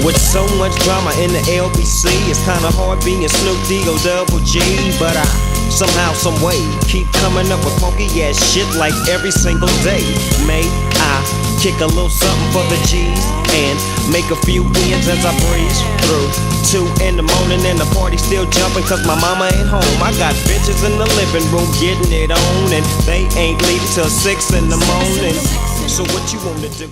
With so much drama in the LBC, it's kinda hard being Snoop D-O double G. But I somehow, someway keep coming up with funky ass shit like every single day. May I kick a little something for the G's and make a few wins as I breeze through 2 in the morning and the party still jumping cause my mama ain't home. I got bitches in the living room getting it on and they ain't leaving till 6 in the morning. So what you wanna do?